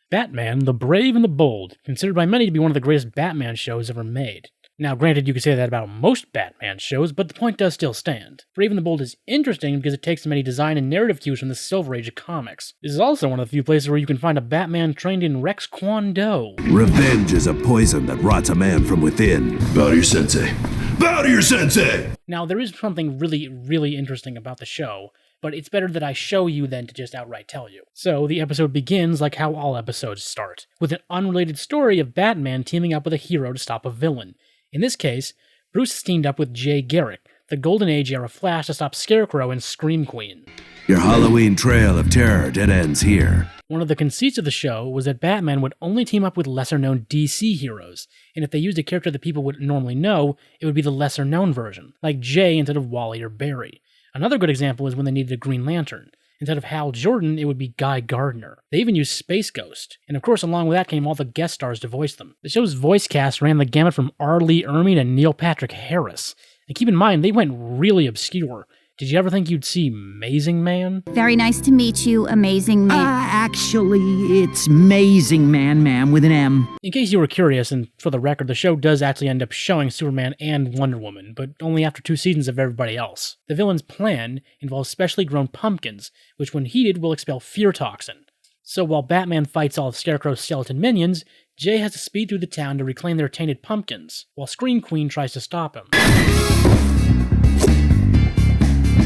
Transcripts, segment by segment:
Batman, the Brave and the Bold, considered by many to be one of the greatest Batman shows ever made. Now, granted, you could say that about most Batman shows, but the point does still stand. Brave and the Bold is interesting because it takes many design and narrative cues from the Silver Age of comics. This is also one of the few places where you can find a Batman trained in Rex Kwon Do. Revenge is a poison that rots a man from within. Bow to your sensei. Bow to your sensei! Now, there is something really, really interesting about the show, but it's better that I show you than to just outright tell you. So, the episode begins like how all episodes start, with an unrelated story of Batman teaming up with a hero to stop a villain. In this case, Bruce has teamed up with Jay Garrick, the Golden Age era Flash, to stop Scarecrow and Scream Queen. Your Halloween trail of terror dead ends here. One of the conceits of the show was that Batman would only team up with lesser-known DC heroes, and if they used a character that people would normally know, it would be the lesser-known version, like Jay instead of Wally or Barry. Another good example is when they needed a Green Lantern. Instead of Hal Jordan, it would be Guy Gardner. They even used Space Ghost. And of course, along with that came all the guest stars to voice them. The show's voice cast ran the gamut from R. Lee Ermey to Neil Patrick Harris. And keep in mind, they went really obscure. Did you ever think you'd see Amazing Man? Very nice to meet you, Amazing Man. Actually, it's Amazing Man, ma'am, with an M. In case you were curious, and for the record, the show does actually end up showing Superman and Wonder Woman, but only after 2 seasons of everybody else. The villain's plan involves specially grown pumpkins, which when heated will expel fear toxin. So while Batman fights all of Scarecrow's skeleton minions, Jay has to speed through the town to reclaim their tainted pumpkins, while Scream Queen tries to stop him.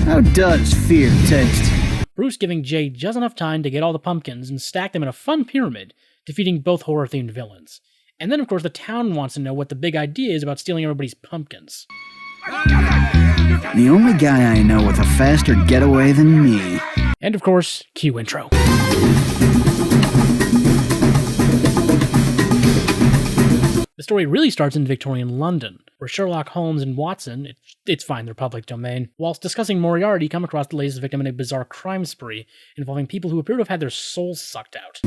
How does fear taste? Bruce giving Jay just enough time to get all the pumpkins and stack them in a fun pyramid, defeating both horror-themed villains. And then, of course, the town wants to know what the big idea is about stealing everybody's pumpkins. The only guy I know with a faster getaway than me. And, of course, cue intro. The story really starts in Victorian London, where Sherlock Holmes and Watson, it's fine, they're public domain, whilst discussing Moriarty, come across the latest victim in a bizarre crime spree involving people who appear to have had their souls sucked out.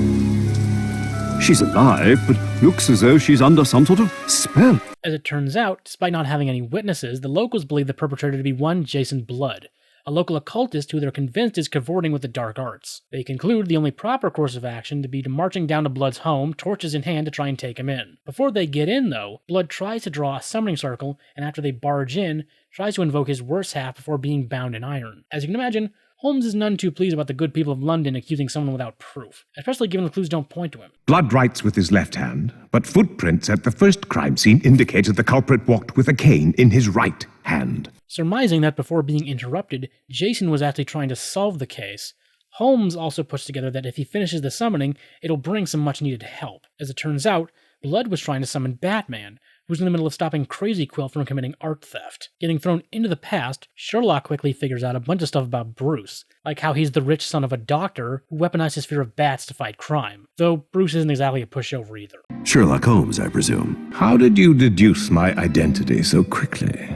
She's alive, but looks as though she's under some sort of spell. As it turns out, despite not having any witnesses, the locals believe the perpetrator to be one Jason Blood, a local occultist who they're convinced is cavorting with the dark arts. They conclude the only proper course of action to be marching down to Blood's home, torches in hand, to try and take him in. Before they get in, though, Blood tries to draw a summoning circle, and after they barge in, tries to invoke his worst half before being bound in iron. As you can imagine, Holmes is none too pleased about the good people of London accusing someone without proof, especially given the clues don't point to him. Blood writes with his left hand, but footprints at the first crime scene indicated the culprit walked with a cane in his right hand. Surmising that before being interrupted, Jason was actually trying to solve the case, Holmes also puts together that if he finishes the summoning, it'll bring some much-needed help. As it turns out, Blood was trying to summon Batman, who's in the middle of stopping Crazy Quill from committing art theft. Getting thrown into the past, Sherlock quickly figures out a bunch of stuff about Bruce, like how he's the rich son of a doctor who weaponized his fear of bats to fight crime, though Bruce isn't exactly a pushover either. Sherlock Holmes, I presume. How did you deduce my identity so quickly?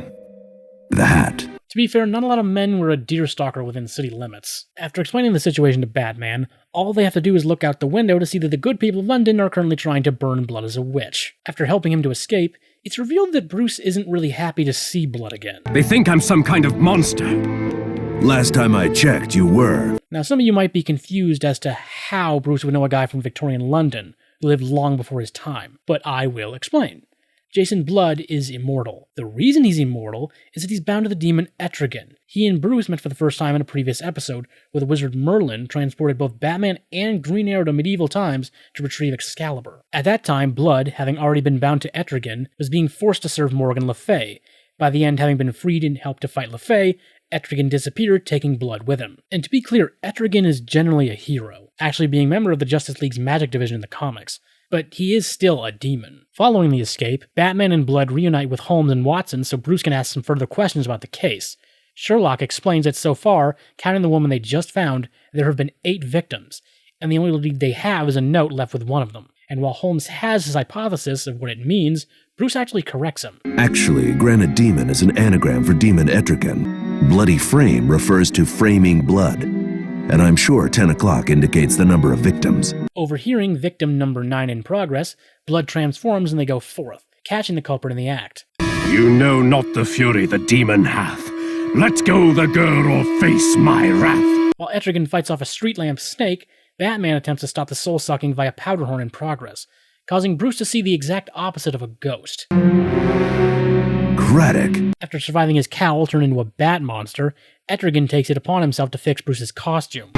The hat. To be fair, not a lot of men were a deerstalker within city limits. After explaining the situation to Batman, all they have to do is look out the window to see that the good people of London are currently trying to burn Blood as a witch. After helping him to escape, it's revealed that Bruce isn't really happy to see Blood again. They think I'm some kind of monster. Last time I checked, you were. Now, some of you might be confused as to how Bruce would know a guy from Victorian London who lived long before his time, but I will explain. Jason Blood is immortal. The reason he's immortal is that he's bound to the demon Etrigan. He and Bruce met for the first time in a previous episode, where the wizard Merlin transported both Batman and Green Arrow to medieval times to retrieve Excalibur. At that time, Blood, having already been bound to Etrigan, was being forced to serve Morgan Le Fay. By the end, having been freed and helped to fight Le Fay, Etrigan disappeared, taking Blood with him. And to be clear, Etrigan is generally a hero, actually being a member of the Justice League's magic division in the comics. But he is still a demon. Following the escape, Batman and Blood reunite with Holmes and Watson so Bruce can ask some further questions about the case. Sherlock explains that so far, counting the woman they just found, there have been 8 victims, and the only lead they have is a note left with one of them. And while Holmes has his hypothesis of what it means, Bruce actually corrects him. Actually, Granite Demon is an anagram for Demon Etrigan. Bloody Frame refers to framing blood. And I'm sure 10 o'clock indicates the number of victims. Overhearing victim number 9 in progress, Blood transforms and they go forth, catching the culprit in the act. You know not the fury the demon hath. Let go the girl or face my wrath. While Etrigan fights off a street lamp snake, Batman attempts to stop the soul-sucking via powder horn in progress, causing Bruce to see the exact opposite of a ghost. Craddock. After surviving his cowl turned into a bat monster, Etrigan takes it upon himself to fix Bruce's costume.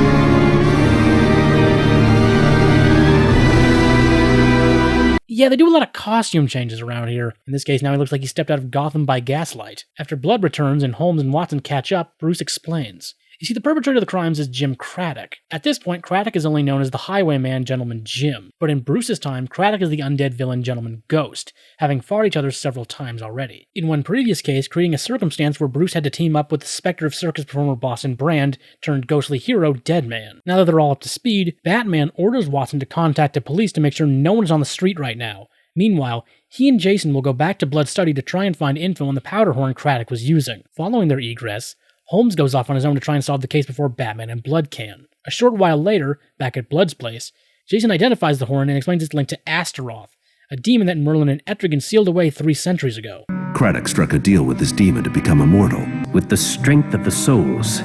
Yeah, they do a lot of costume changes around here. In this case, now he looks like he stepped out of Gotham by Gaslight. After Blood returns and Holmes and Watson catch up, Bruce explains. You see, the perpetrator of the crimes is Jim Craddock. At this point, Craddock is only known as the Highwayman Gentleman Jim, but in Bruce's time, Craddock is the undead villain Gentleman Ghost, having fought each other several times already. In one previous case, creating a circumstance where Bruce had to team up with the specter of circus performer Boston Brand turned ghostly hero Deadman. Now that they're all up to speed, Batman orders Watson to contact the police to make sure no one is on the street right now. Meanwhile, he and Jason will go back to Blood's study to try and find info on the powder horn Craddock was using. Following their egress, Holmes goes off on his own to try and solve the case before Batman and Blood can. A short while later, back at Blood's place, Jason identifies the horn and explains its link to Astaroth, a demon that Merlin and Etrigan sealed away 3 centuries ago. Craddock struck a deal with this demon to become immortal. With the strength of the souls,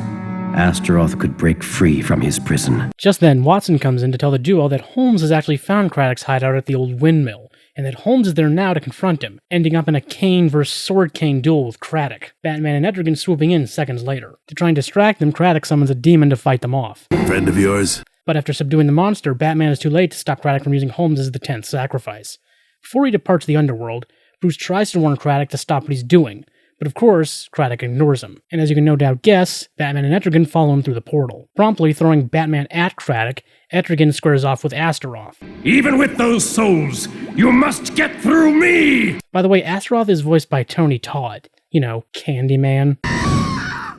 Astaroth could break free from his prison. Just then, Watson comes in to tell the duo that Holmes has actually found Craddock's hideout at the old windmill, and that Holmes is there now to confront him, ending up in a cane versus sword cane duel with Craddock. Batman and Etrigan swooping in seconds later. To try and distract them, Craddock summons a demon to fight them off. Friend of yours? But after subduing the monster, Batman is too late to stop Craddock from using Holmes as the 10th sacrifice. Before he departs the underworld, Bruce tries to warn Craddock to stop what he's doing, but of course, Craddock ignores him. And as you can no doubt guess, Batman and Etrigan follow him through the portal. Promptly throwing Batman at Craddock, Etrigan squares off with Astaroth. Even with those souls, you must get through me! By the way, Astaroth is voiced by Tony Todd. You know, Candyman.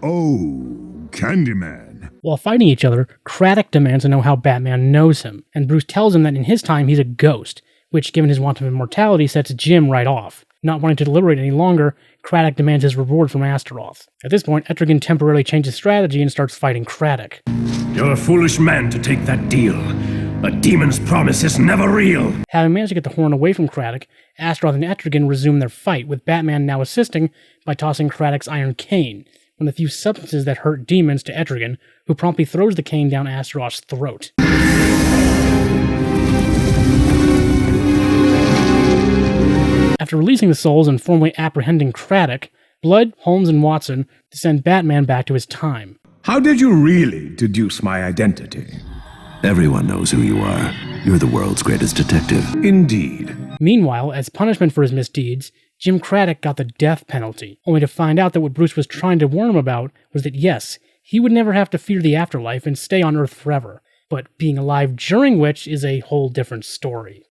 Oh, Candyman. While fighting each other, Craddock demands to know how Batman knows him, and Bruce tells him that in his time he's a ghost, which, given his want of immortality, sets Jim right off. Not wanting to deliberate any longer, Craddock demands his reward from Astaroth. At this point, Etrigan temporarily changes strategy and starts fighting Craddock. You're a foolish man to take that deal. A demon's promise is never real. Having managed to get the horn away from Craddock, Astaroth and Etrigan resume their fight, with Batman now assisting by tossing Craddock's iron cane, one of the few substances that hurt demons, to Etrigan, who promptly throws the cane down Astaroth's throat. After releasing the souls and formally apprehending Craddock, Blood, Holmes, and Watson send Batman back to his time. How did you really deduce my identity? Everyone knows who you are. You're the world's greatest detective. Indeed. Meanwhile, as punishment for his misdeeds, Jim Craddock got the death penalty, only to find out that what Bruce was trying to warn him about was that yes, he would never have to fear the afterlife and stay on Earth forever, but being alive during which is a whole different story.